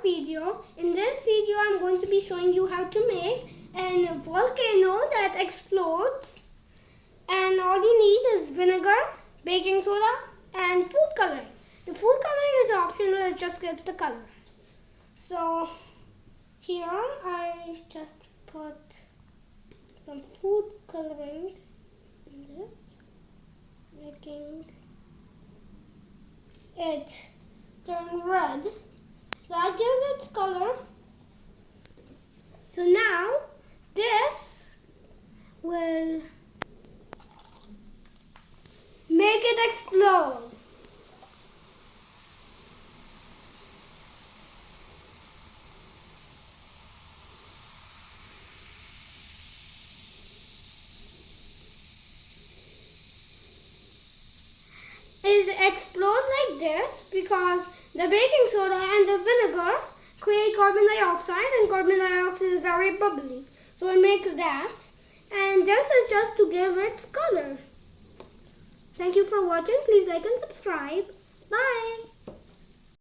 short video. In this video, I'm going to be showing you how to make a volcano that explodes. And all you need is vinegar, baking soda, and food coloring. The food coloring is optional, it just gives the color. So here I just put some food coloring in this, making it turn red. That gives its color. So now this will make it explode. It explodes like this because the baking soda and the vinegar create carbon dioxide, and carbon dioxide is very bubbly. So it makes that, and this is just to give its color. Thank you for watching. Please like and subscribe. Bye.